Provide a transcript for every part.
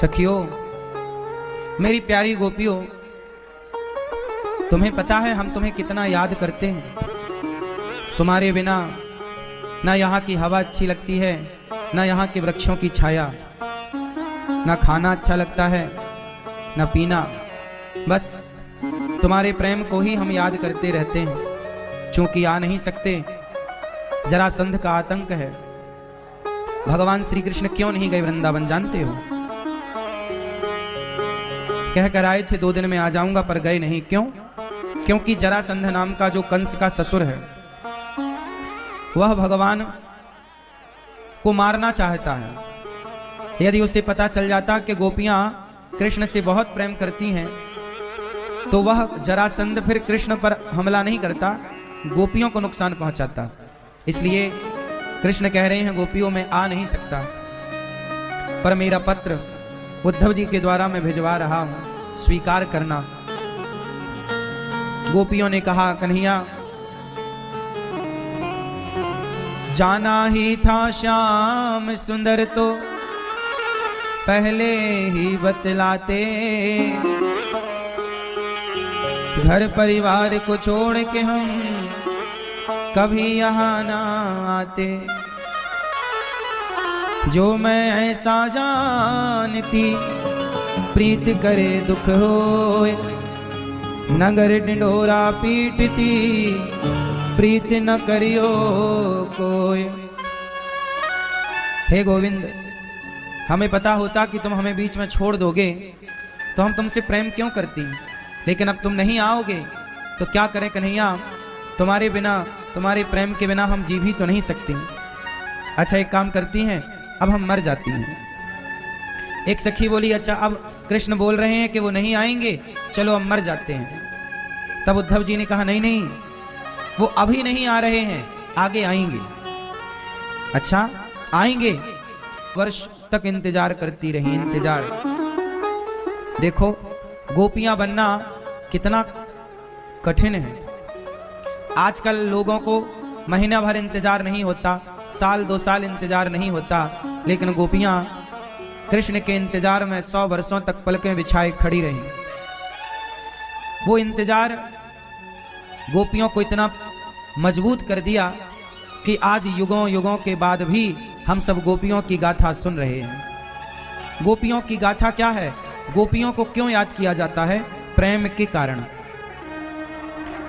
सखियों, मेरी प्यारी गोपियों, तुम्हें पता है हम तुम्हें कितना याद करते हैं। तुम्हारे बिना ना यहाँ की हवा अच्छी लगती है, ना यहाँ के वृक्षों की छाया, ना खाना अच्छा लगता है, ना पीना। बस तुम्हारे प्रेम को ही हम याद करते रहते हैं। चूंकि आ नहीं सकते, जरासंध का आतंक है। भगवान श्री कृष्ण क्यों नहीं गए वृंदावन जानते हो? कहकर आए थे 2 दिन में आ जाऊंगा, पर गए नहीं। क्यों? क्योंकि जरासंध नाम का जो कंस का ससुर है, वह भगवान को मारना चाहता है। यदि उसे पता चल जाता कि गोपियां कृष्ण से बहुत प्रेम करती हैं, तो वह जरासंध फिर कृष्ण पर हमला नहीं करता, गोपियों को नुकसान पहुंचाता। इसलिए कृष्ण कह रहे हैं गोपियों में आ नहीं सकता, पर मेरा पत्र उद्धव जी के द्वारा मैं भिजवा रहा हूं, स्वीकार करना। गोपियों ने कहा, कन्हैया जाना ही था श्याम सुंदर तो पहले ही बतलाते, घर परिवार को छोड़ के हम कभी यहाँ ना आते। जो मैं ऐसा जानती प्रीत करे दुख होए, नगर डिंडोरा पीटती प्रीत न करियो कोई। हे गोविंद, हमें पता होता कि तुम हमें बीच में छोड़ दोगे तो हम तुमसे प्रेम क्यों करती, लेकिन अब तुम नहीं आओगे तो क्या करें कन्हैया? तुम्हारे बिना, तुम्हारे प्रेम के बिना हम जी भी तो नहीं सकते। अच्छा एक काम करती हैं, अब हम मर जाती हैं। एक सखी बोली, अच्छा अब कृष्ण बोल रहे हैं कि वो नहीं आएंगे, चलो अब मर जाते हैं। तब उद्धव जी ने कहा, नहीं नहीं, वो अभी नहीं आ रहे हैं, आगे आएंगे। अच्छा आएंगे? वर्ष तक इंतजार करती रही, इंतजार। देखो गोपियां बनना कितना कठिन है। आजकल लोगों को महीना भर इंतजार नहीं होता, साल 2 साल इंतजार नहीं होता, लेकिन गोपियां कृष्ण के इंतजार में 100 वर्षों तक पलकें बिछाए खड़ी रही। वो इंतजार गोपियों को इतना मजबूत कर दिया कि आज युगों युगों के बाद भी हम सब गोपियों की गाथा सुन रहे हैं। गोपियों की गाथा क्या है? गोपियों को क्यों याद किया जाता है? प्रेम के कारण।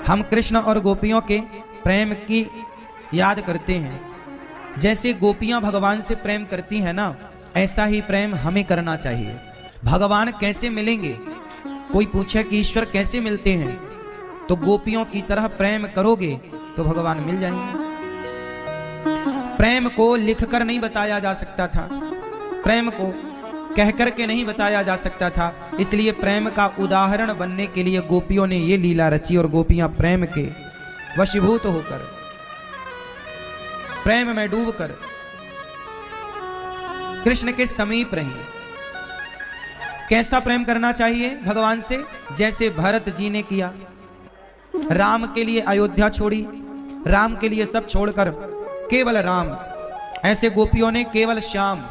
हम कृष्ण और गोपियों के प्रेम की याद करते हैं। जैसे गोपियां भगवान से प्रेम करती हैं ना, ऐसा ही प्रेम हमें करना चाहिए। भगवान कैसे मिलेंगे? कोई पूछे कि ईश्वर कैसे मिलते हैं, तो गोपियों की तरह प्रेम करोगे तो भगवान मिल जाएंगे। प्रेम को लिखकर नहीं बताया जा सकता था, प्रेम को कह कर के नहीं बताया जा सकता था। इसलिए प्रेम का उदाहरण बनने के लिए गोपियों ने ये लीला रची, और गोपियां प्रेम के वशीभूत होकर, प्रेम में डूबकर कृष्ण के समीप रही। कैसा प्रेम करना चाहिए भगवान से? जैसे भरत जी ने किया। राम के लिए अयोध्या छोड़ी, राम के लिए सब छोड़कर केवल राम। ऐसे गोपियों ने केवल श्याम।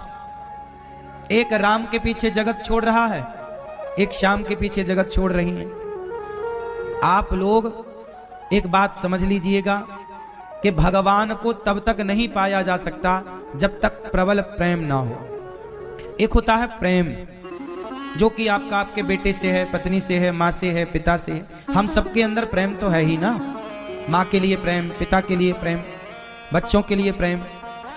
एक राम के पीछे जगत छोड़ रहा है, एक श्याम के पीछे जगत छोड़ रही हैं। आप लोग एक बात समझ लीजिएगा कि भगवान को तब तक नहीं पाया जा सकता जब तक प्रबल प्रेम ना हो। एक होता है प्रेम जो कि आपका आपके बेटे से है, पत्नी से है, माँ से है, पिता से है। हम सबके अंदर प्रेम तो है ही ना। माँ के लिए प्रेम, पिता के लिए प्रेम, बच्चों के लिए प्रेम,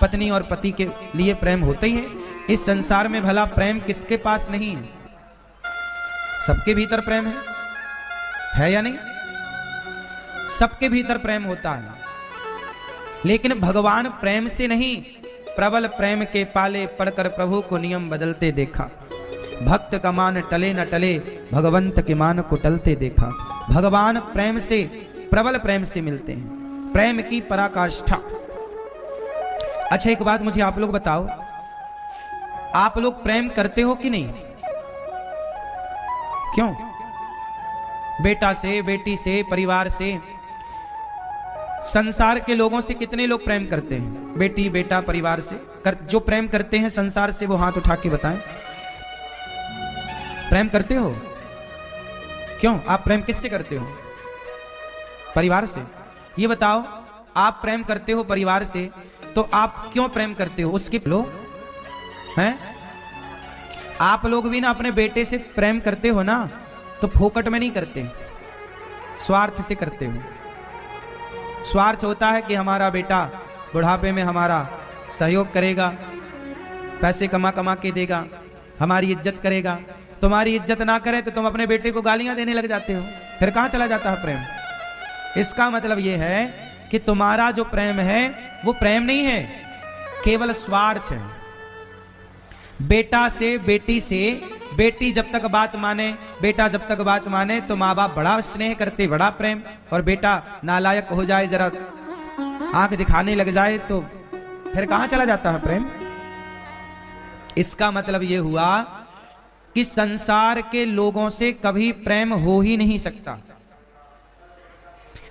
पत्नी और पति के लिए प्रेम होते ही है। इस संसार में भला प्रेम किसके पास नहीं है? सबके भीतर प्रेम है या नहीं? सबके भीतर प्रेम होता है, लेकिन भगवान प्रेम से नहीं, प्रबल प्रेम के पाले पड़कर प्रभु को नियम बदलते देखा। भक्त का मान टले न टले, भगवंत के मान को टलते देखा। भगवान प्रेम से, प्रबल प्रेम से मिलते हैं, प्रेम की पराकाष्ठा। अच्छा एक बात मुझे आप लोग बताओ, आप लोग प्रेम करते हो कि नहीं? क्यों? बेटा से, बेटी से, परिवार से, संसार के लोगों से कितने लोग प्रेम करते हैं? बेटी, बेटा, परिवार से जो प्रेम करते हैं संसार से, वो हाथ उठा के बताएं। प्रेम करते हो? क्यों? आप प्रेम किससे करते हो? परिवार से। ये बताओ, आप प्रेम करते हो परिवार से, तो आप क्यों प्रेम करते हो? उसके लोग हैं, आप लोग भी ना अपने बेटे से प्रेम करते हो ना, तो फोकट में नहीं करते, स्वार्थ से करते हो। स्वार्थ होता है कि हमारा बेटा बुढ़ापे में हमारा सहयोग करेगा, पैसे कमा कमा के देगा, हमारी इज्जत करेगा। तुम्हारी इज्जत ना करे तो तुम अपने बेटे को गालियां देने लग जाते हो, फिर कहां चला जाता है प्रेम? इसका मतलब यह है कि तुम्हारा जो प्रेम है वो प्रेम नहीं है, केवल स्वार्थ है। बेटा से, बेटी से, बेटी जब तक बात माने, बेटा जब तक बात माने तो माँ बाप बड़ा स्नेह करते, बड़ा प्रेम। और बेटा नालायक हो जाए, जरा आंख दिखाने लग जाए, तो फिर कहां चला जाता है प्रेम? इसका मतलब यह हुआ कि संसार के लोगों से कभी प्रेम हो ही नहीं सकता।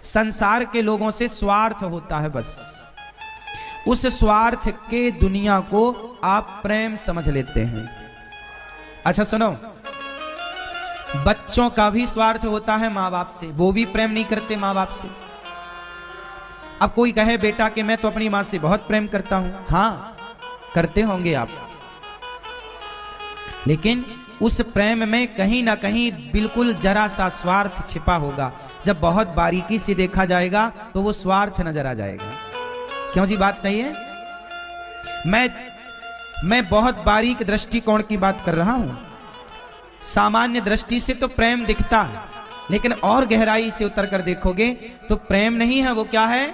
संसार के लोगों से स्वार्थ होता है बस। उस स्वार्थ के दुनिया को आप प्रेम समझ लेते हैं। अच्छा सुनो, बच्चों का भी स्वार्थ होता है माँ बाप से, वो भी प्रेम नहीं करते माँ बाप से। अब कोई कहे बेटा कि मैं तो अपनी माँ से बहुत प्रेम करता हूं, हाँ करते होंगे आप, लेकिन उस प्रेम में कहीं ना कहीं बिल्कुल जरा सा स्वार्थ छिपा होगा। जब बहुत बारीकी से देखा जाएगा तो वो स्वार्थ नजर आ जाएगा। क्यों जी, बात सही है? मैं बहुत बारीक दृष्टिकोण की बात कर रहा हूं। सामान्य दृष्टि से तो प्रेम दिखता है, लेकिन और गहराई से उतर कर देखोगे तो प्रेम नहीं है, वो क्या है?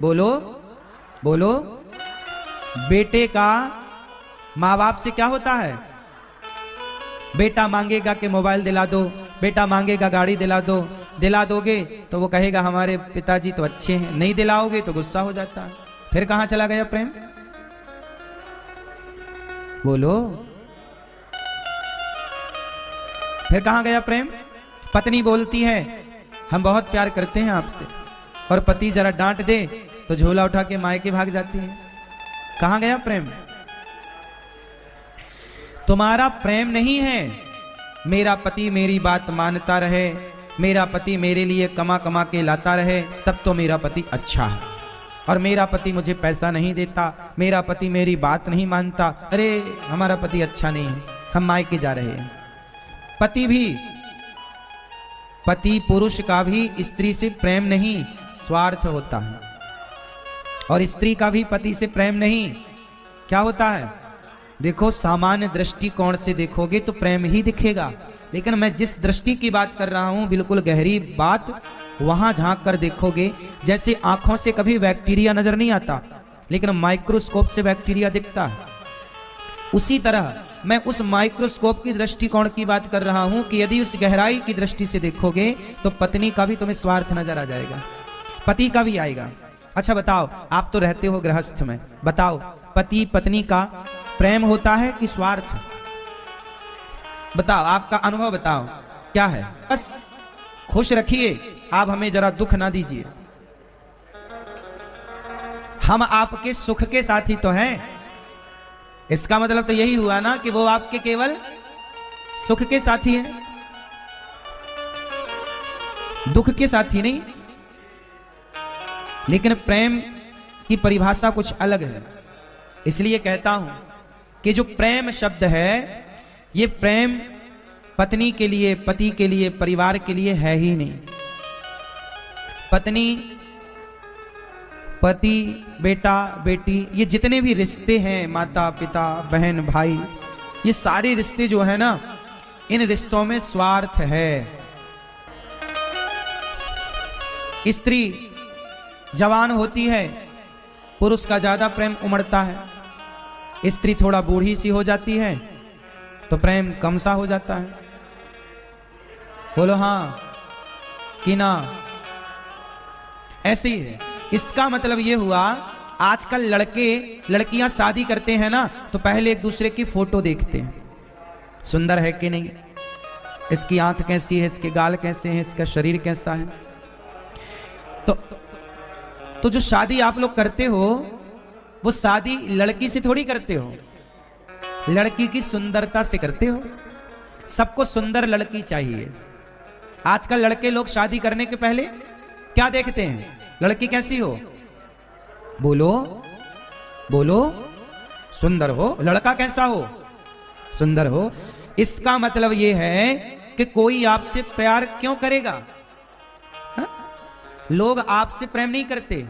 बोलो बोलो। बेटे का माँ बाप से क्या होता है? बेटा मांगेगा कि मोबाइल दिला दो, बेटा मांगेगा गाड़ी दिला दो, दिला दोगे तो वो कहेगा हमारे पिताजी तो अच्छे हैं, नहीं दिलाओगे तो गुस्सा हो जाता है। फिर कहां चला गया प्रेम? बोलो, फिर कहां गया प्रेम? पत्नी बोलती है हम बहुत प्यार करते हैं आपसे, और पति जरा डांट दे तो झोला उठा के मायके भाग जाती है। कहां गया प्रेम? तुम्हारा प्रेम नहीं है मेरा पति मेरी बात मानता रहे, मेरा पति मेरे लिए कमा कमा के लाता रहे, तब तो मेरा पति अच्छा है, और मेरा पति मुझे पैसा नहीं देता, मेरा पति मेरी बात नहीं मानता, अरे हमारा पति अच्छा नहीं है, हम मायके जा रहे हैं। पति पुरुष का भी स्त्री से प्रेम नहीं, स्वार्थ होता है। और स्त्री का भी पति से प्रेम नहीं, क्या होता है? देखो, सामान्य दृष्टिकोण से देखोगे तो प्रेम ही दिखेगा, लेकिन मैं जिस दृष्टि की बात कर रहा हूं, बिल्कुल गहरी बात, वहां झांक कर देखोगे, जैसे आंखों से कभी बैक्टीरिया नजर नहीं आता, लेकिन माइक्रोस्कोप से बैक्टीरिया दिखता है, उसी तरह मैं उस माइक्रोस्कोप की दृष्टिकोण की बात कर रहा हूं कि यदि उस गहराई की दृष्टि से देखोगे तो पत्नी का भी तुम्हें स्वार्थ नजर आ जाएगा, पति का भी आएगा। अच्छा बताओ, आप तो रहते हो गृहस्थ में, बताओ पति पत्नी का प्रेम होता है कि स्वार्थ? बताओ, आपका अनुभव बताओ क्या है? बस खुश रखिए, आप हमें जरा दुख ना दीजिए। हम आपके सुख के साथी तो हैं, इसका मतलब तो यही हुआ ना कि वो आपके केवल सुख के साथी हैं, दुख के साथी नहीं। लेकिन प्रेम की परिभाषा कुछ अलग है, इसलिए कहता हूं कि जो प्रेम शब्द है, ये प्रेम पत्नी के लिए, पति के लिए, परिवार के लिए है ही नहीं। पत्नी, पति, बेटा, बेटी, ये जितने भी रिश्ते हैं, माता पिता, बहन भाई, ये सारे रिश्ते जो है ना, इन रिश्तों में स्वार्थ है। स्त्री जवान होती है, पुरुष का ज्यादा प्रेम उमड़ता है। स्त्री थोड़ा बूढ़ी सी हो जाती है तो प्रेम कम सा हो जाता है। बोलो हाँ कि ना? ऐसे ही है। इसका मतलब ये हुआ, आजकल लड़के लड़कियां शादी करते हैं ना, तो पहले एक दूसरे की फोटो देखते हैं, सुंदर है कि नहीं, इसकी आंख कैसी है, इसके गाल कैसे हैं, इसका शरीर कैसा है। तो जो शादी आप लोग करते हो, वो शादी लड़की से थोड़ी करते हो, लड़की की सुंदरता से करते हो। सबको सुंदर लड़की चाहिए। आजकल लड़के लोग शादी करने के पहले क्या देखते हैं? लड़की कैसी हो, बोलो बोलो, सुंदर हो। लड़का कैसा हो, सुंदर हो। इसका मतलब यह है कि कोई आपसे प्यार क्यों करेगा? हा? लोग आपसे प्रेम नहीं करते,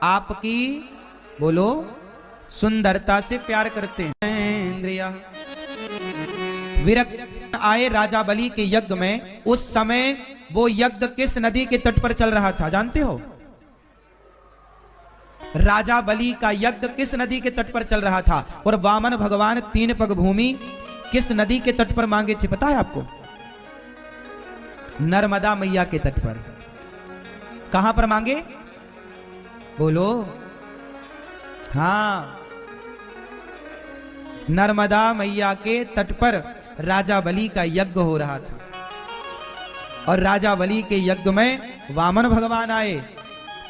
आपकी बोलो सुंदरता से प्यार करते हैं। इंद्रिया विरक्त आए राजा बलि के यज्ञ में। उस समय वो यज्ञ किस नदी के तट पर चल रहा था जानते हो? राजा बलि का यज्ञ किस नदी के तट पर चल रहा था? और वामन भगवान 3 पग भूमि किस नदी के तट पर मांगे थे पता है आपको? नर्मदा मैया के तट पर। कहां पर मांगे, बोलो? हां, नर्मदा मैया के तट पर राजा बलि का यज्ञ हो रहा था। और राजा बलि के यज्ञ में वामन भगवान आए।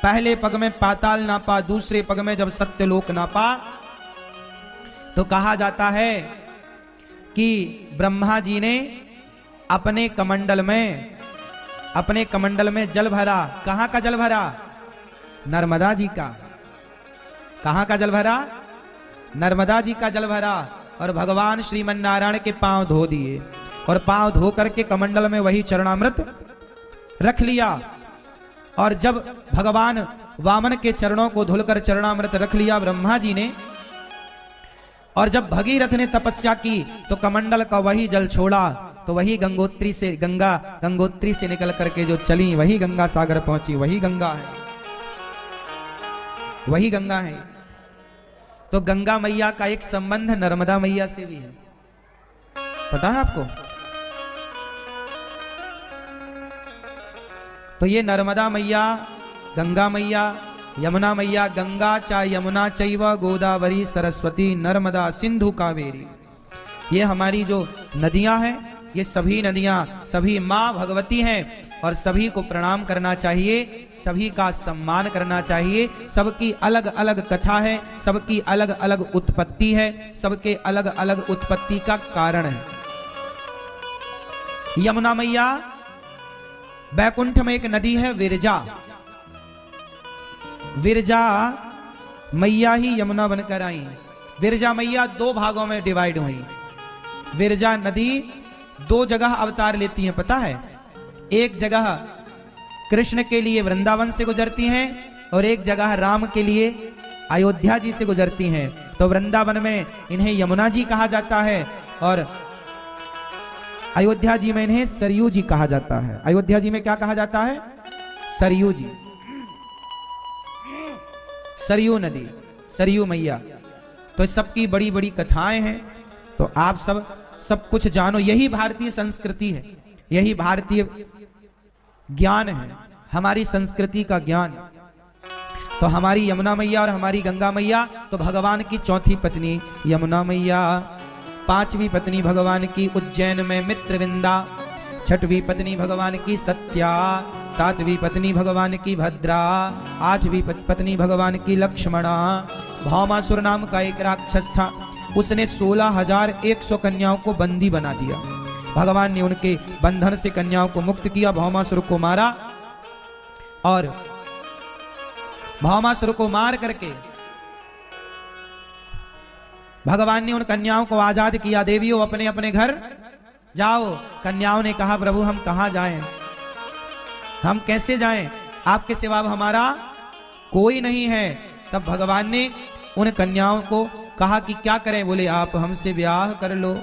पहले पग में पाताल नापा, दूसरे पग में जब सत्यलोक नापा तो कहा जाता है कि ब्रह्मा जी ने अपने कमंडल में जल भरा। कहां का जल भरा? नर्मदा जी का। कहां का जल भरा? नर्मदा जी का जल भरा। और भगवान श्रीमन नारायण के पांव धो दिए और पांव धो करके कमंडल में वही चरणामृत रख लिया। और जब भगवान वामन के चरणों को धुलकर चरणामृत रख लिया ब्रह्मा जी ने, और जब भगीरथ ने तपस्या की तो कमंडल का वही जल छोड़ा तो वही गंगोत्री से निकल करके जो चली वही गंगा सागर पहुंची। वही गंगा है, वही गंगा है। तो गंगा मैया का एक संबंध नर्मदा मैया से भी है, पता है आपको? तो ये नर्मदा मैया, गंगा मैया, यमुना मैया, गंगा चा यमुना चैव गोदावरी सरस्वती नर्मदा सिंधु कावेरी, ये हमारी जो नदियां हैं, ये सभी नदियां सभी माँ भगवती हैं। और सभी को प्रणाम करना चाहिए, सभी का सम्मान करना चाहिए। सबकी अलग अलग कथा है, सबकी अलग अलग उत्पत्ति है, सबके अलग अलग उत्पत्ति का कारण है। यमुना मैया, बैकुंठ में एक नदी है विरजा। विरजा मैया ही यमुना बनकर आई। विरजा मैया 2 भागों में डिवाइड हुई। विरजा नदी 2 जगह अवतार लेती है, पता है? एक जगह कृष्ण के लिए वृंदावन से गुजरती हैं और एक जगह राम के लिए अयोध्या जी से गुजरती हैं। तो वृंदावन में इन्हें यमुना जी कहा जाता है और अयोध्या जी में इन्हें सरयू जी कहा जाता है। अयोध्या जी में क्या कहा जाता है? सरयू जी, सरयू नदी, सरयू मैया। तो सबकी बड़ी बड़ी कथाएं हैं। तो आप सब कुछ जानो। यही भारतीय संस्कृति है, यही भारतीय ज्ञान है, हमारी संस्कृति का ज्ञान। तो हमारी यमुना मैया और हमारी गंगा मैया तो भगवान की 4थी पत्नी यमुना मैया, 5वीं पत्नी भगवान की उज्जैन में मित्रविंदा, 6वीं पत्नी भगवान की सत्या, 7वीं पत्नी भगवान की भद्रा, 8वीं पत्नी भगवान की लक्ष्मणा। भौमासुर नाम का एक राक्षस था, उसने 16,100 कन्याओं को बंदी बना दिया। भगवान ने उनके बंधन से कन्याओं को मुक्त किया, भौमासुर को मारा और भौमासुर को मार करके भगवान ने उन कन्याओं को आजाद किया। देवियों अपने अपने घर जाओ। कन्याओं ने कहा प्रभु हम कहां जाएं, हम कैसे जाएं, आपके सिवा हमारा कोई नहीं है। तब भगवान ने उन कन्याओं को कहा कि क्या करें? बोले आप हमसे ब्याह कर लो।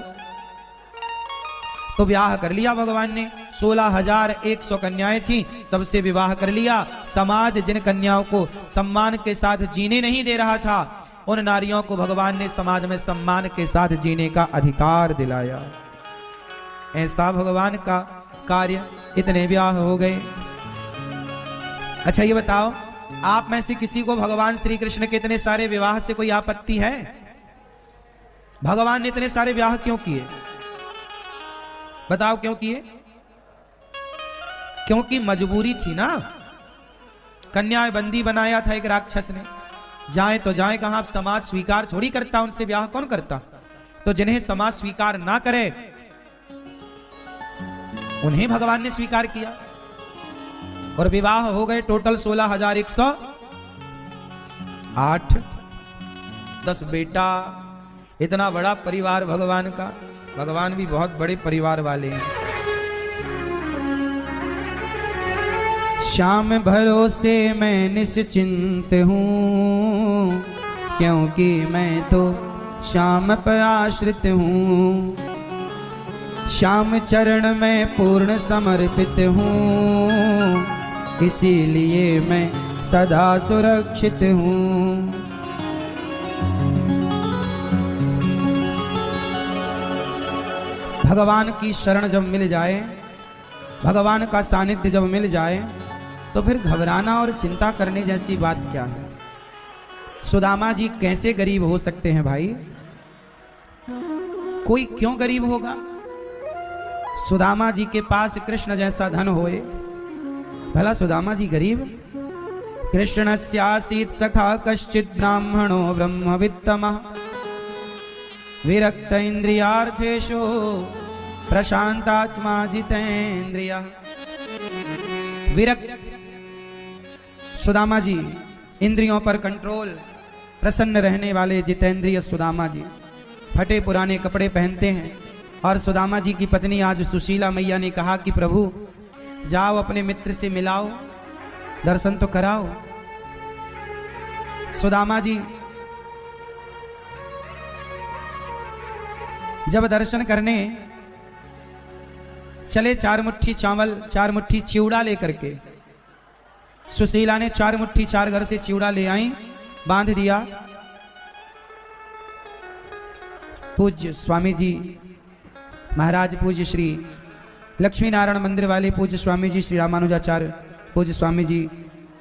तो ब्याह कर लिया भगवान ने। 16,100 कन्याएं थी, सबसे विवाह कर लिया। समाज जिन कन्याओं को सम्मान के साथ जीने नहीं दे रहा था, उन नारियों को भगवान ने समाज में सम्मान के साथ जीने का अधिकार दिलाया। ऐसा भगवान का कार्य, इतने ब्याह हो गए। अच्छा ये बताओ, आप में से किसी को भगवान श्री कृष्ण के इतने सारे विवाह से कोई आपत्ति है? भगवान ने इतने सारे ब्याह क्यों किए? बताओ क्यों किए? क्योंकि मजबूरी थी ना। कन्याएं बंदी बनाया था एक राक्षस ने। जाए तो जाए कहां, समाज स्वीकार थोड़ी करता, उनसे ब्याह कौन करता? तो जिन्हें समाज स्वीकार ना करे उन्हें भगवान ने स्वीकार किया और विवाह हो गए टोटल 16,108। 10 बेटा, इतना बड़ा परिवार भगवान का। भगवान भी बहुत बड़े परिवार वाले हैं। श्याम भरोसे मैं निश्चिंत हूँ, क्योंकि मैं तो श्याम पर आश्रित हूँ। श्याम चरण में पूर्ण समर्पित हूँ, इसीलिए मैं सदा सुरक्षित हूँ। भगवान की शरण जब मिल जाए, भगवान का सानिध्य जब मिल जाए, तो फिर घबराना और चिंता करने जैसी बात क्या है। सुदामा जी कैसे गरीब हो सकते हैं भाई? कोई क्यों गरीब होगा? सुदामा जी के पास कृष्ण जैसा धन होए, भला सुदामा जी गरीब? कृष्णस्यासीत् सखा कश्चित् ब्राह्मणो ब्रह्मवित्तमः, विरक्त इंद्रियार्थेषु प्रशांतात्मा जितेंद्रियः। विरक्त सुदामा जी, इंद्रियों पर कंट्रोल, प्रसन्न रहने वाले जितेंद्रिय सुदामा जी फटे पुराने कपड़े पहनते हैं। और सुदामा जी की पत्नी आज सुशीला मैया ने कहा कि प्रभु जाओ अपने मित्र से मिलाओ, दर्शन तो कराओ। सुदामा जी जब दर्शन करने चले, 4 मुट्ठी चावल 4 मुट्ठी चिवड़ा लेकर के, सुशीला ने 4 मुट्ठी 4 घर से चिवड़ा ले आई, बांध दिया। पूज्य स्वामी जी महाराज, पूज्य श्री लक्ष्मी नारायण मंदिर वाले पूज्य स्वामी जी श्री रामानुजाचार्य पूज्य स्वामी जी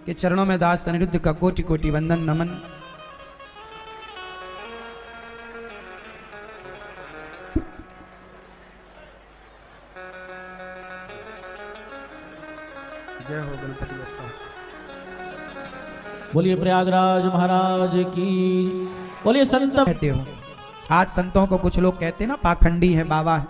के चरणों में दास अनिरुद्ध का कोटि कोटि वंदन नमन। जय हो गणपति बप्पा। बोलिए प्रयागराज महाराज की, बोलिए संत। कहते हो आज संतों को कुछ लोग कहते हैं ना पाखंडी है, बाबा है।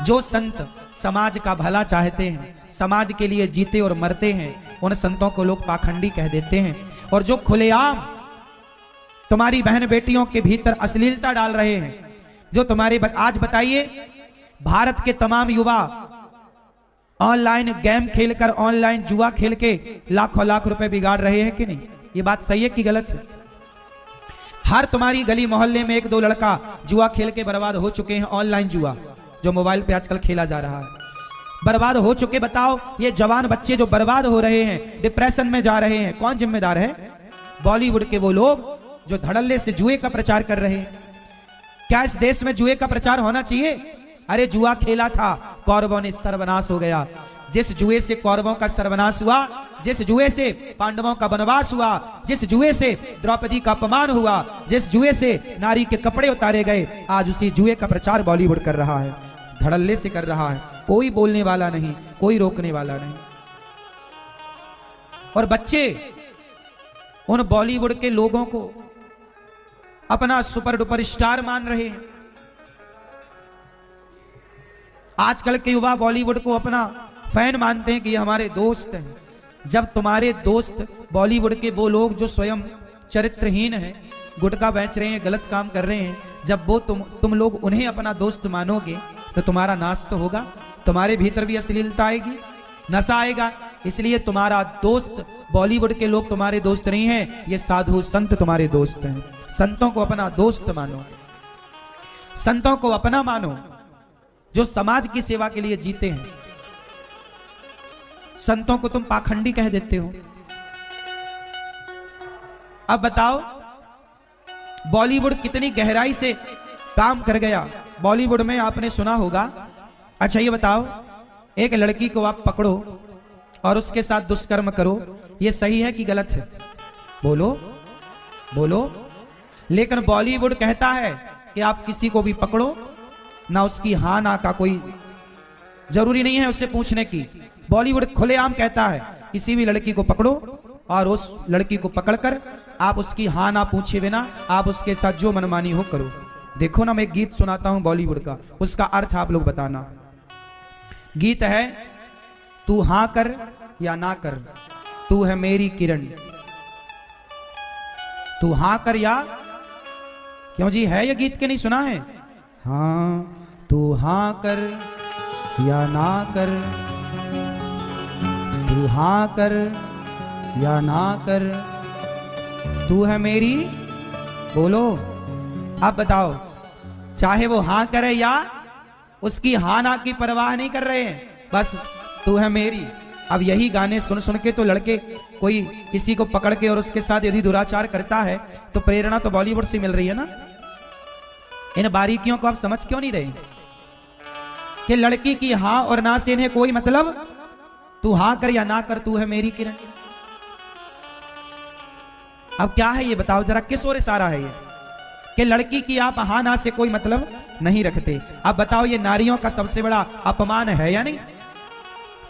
जो संत समाज का भला चाहते हैं, समाज के लिए जीते और मरते हैं, उन संतों को लोग पाखंडी कह देते हैं। और जो खुलेआम तुम्हारी बहन बेटियों के भीतर अश्लीलता डाल रहे हैं, जो तुम्हारे आज बताइए भारत के तमाम युवा ऑनलाइन गेम खेलकर, ऑनलाइन जुआ खेल के लाखों लाख रुपए बिगाड़ रहे हैं कि नहीं? ये बात सही है कि गलत है? हर तुम्हारी गली मोहल्ले में 1-2 लड़का जुआ खेल के बर्बाद हो चुके हैं। ऑनलाइन जुआ जो मोबाइल पे आजकल खेला जा रहा है, बर्बाद हो चुके। बताओ ये जवान बच्चे जो बर्बाद हो रहे हैं, डिप्रेशन में जा रहे हैं, कौन जिम्मेदार है? बॉलीवुड के वो लोग जो धड़ल्ले से जुए का प्रचार कर रहे हैं। क्या इस देश में जुए का प्रचार होना चाहिए? अरे जुआ खेला था, कौरवों ने सर्वनाश हो गया। जिस जुए से कौरवों का सर्वनाश हुआ, जिस जुए से पांडवों का वनवास हुआ, जिस जुए से द्रौपदी का अपमान हुआ, जिस जुए से नारी के कपड़े उतारे गए, आज उसी जुए का प्रचार बॉलीवुड कर रहा है, धड़ल्ले से कर रहा है। कोई बोलने वाला नहीं, कोई रोकने वाला नहीं। और बच्चे उन बॉलीवुड के लोगों को अपना सुपर डुपर स्टार मान रहे हैं। आजकल के युवा बॉलीवुड को अपना फैन मानते हैं कि ये हमारे दोस्त हैं। जब तुम्हारे दोस्त बॉलीवुड के वो लोग जो स्वयं चरित्रहीन हैं, गुटखा बेच रहे हैं, गलत काम कर रहे हैं, जब वो तुम लोग उन्हें अपना दोस्त मानोगे तो तुम्हारा नाश तो होगा, तुम्हारे भीतर भी अश्लीलता आएगी, नशा आएगा। इसलिए तुम्हारा दोस्त, बॉलीवुड के लोग तुम्हारे दोस्त नहीं हैं, ये साधु संत तुम्हारे दोस्त हैं। संतों को अपना दोस्त मानो, संतों को अपना मानो, जो समाज की सेवा के लिए जीते हैं। संतों को तुम पाखंडी कह देते हो। अब बताओ बॉलीवुड कितनी गहराई से काम कर गया। बॉलीवुड में आपने सुना होगा, अच्छा ये बताओ, एक लड़की को आप पकड़ो और उसके साथ दुष्कर्म करो, ये सही है कि गलत है? बोलो बोलो। लेकिन बॉलीवुड कहता है कि आप किसी को भी पकड़ो, ना उसकी हाँ ना का कोई जरूरी नहीं है उससे पूछने की। बॉलीवुड खुलेआम कहता है किसी भी लड़की को पकड़ो और उस लड़की को पकड़कर आप उसकी हाँ ना पूछे बिना आप उसके साथ जो मनमानी हो करो। देखो ना, मैं एक गीत सुनाता हूं बॉलीवुड का, उसका अर्थ आप लोग बताना। गीत है तू हां कर या ना कर, तू है मेरी किरण। तू हां कर या, क्यों जी है ये गीत के नहीं सुना है? हाँ तू हां कर या ना कर, तू हां कर या ना कर, तू है मेरी। बोलो अब बताओ, चाहे वो हां करे या उसकी हां ना की परवाह नहीं कर रहे हैं, बस तू है मेरी। अब यही गाने सुन सुन के तो लड़के कोई किसी को पकड़ के और उसके साथ यदि दुराचार करता है तो प्रेरणा तो बॉलीवुड से मिल रही है ना। इन बारीकियों को आप समझ क्यों नहीं रहे कि लड़की की हां और ना से इन्हें कोई मतलब? तू हां कर या ना कर, तू है मेरी किरण। अब क्या है ये बताओ जरा, किस ओर इशारा है ये कि लड़की की आप हां ना से कोई मतलब नहीं रखते? अब बताओ ये नारियों का सबसे बड़ा अपमान है या नहीं?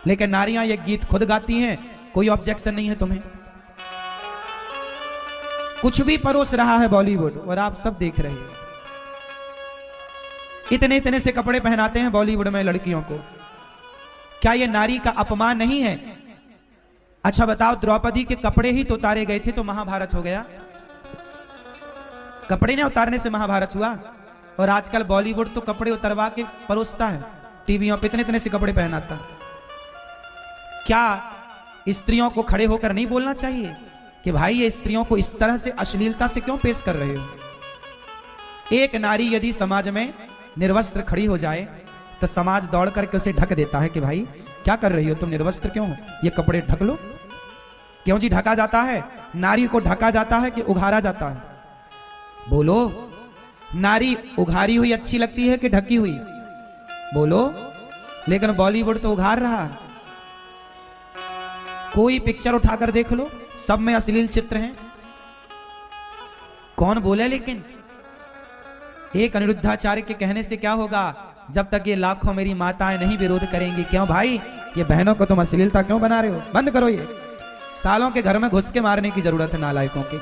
लेकिन नारियां ये गीत खुद गाती हैं, कोई ऑब्जेक्शन नहीं है तुम्हें। कुछ भी परोस रहा है बॉलीवुड और आप सब देख रहे हैं। इतने इतने से कपड़े पहनाते हैं बॉलीवुड में लड़कियों को, क्या ये नारी का अपमान नहीं है? अच्छा बताओ, द्रौपदी के कपड़े ही तो उतारे गए थे तो महाभारत हो गया? कपड़े ने उतारने से महाभारत हुआ? और आजकल बॉलीवुड तो कपड़े उतरवा के परोसता है, टीवियों पे इतने इतने से कपड़े पहनाता। क्या स्त्रियों को खड़े होकर नहीं बोलना चाहिए कि भाई ये स्त्रियों को इस तरह से अश्लीलता से क्यों पेश कर रहे हो? एक नारी यदि समाज में निर्वस्त्र खड़ी हो जाए तो समाज दौड़ करके उसे ढक देता है कि भाई क्या कर रही हो तुम, निर्वस्त्र क्यों हो, ये कपड़े ढक लो। क्यों जी ढका जाता है? नारी को ढका जाता है कि उघारा जाता है? बोलो, नारी उघारी हुई अच्छी लगती है कि ढकी हुई? बोलो। लेकिन बॉलीवुड तो उघार रहा है। कोई पिक्चर उठाकर देख लो, सब में अश्लील चित्र हैं। कौन बोले? लेकिन एक अनिरुद्धाचार्य के कहने से क्या होगा, जब तक ये लाखों मेरी माताएं नहीं विरोध करेंगी। क्यों भाई, ये बहनों को तुम अश्लीलता क्यों बना रहे हो? बंद करो, ये सालों के घर में घुस के मारने की जरूरत है नालायकों के।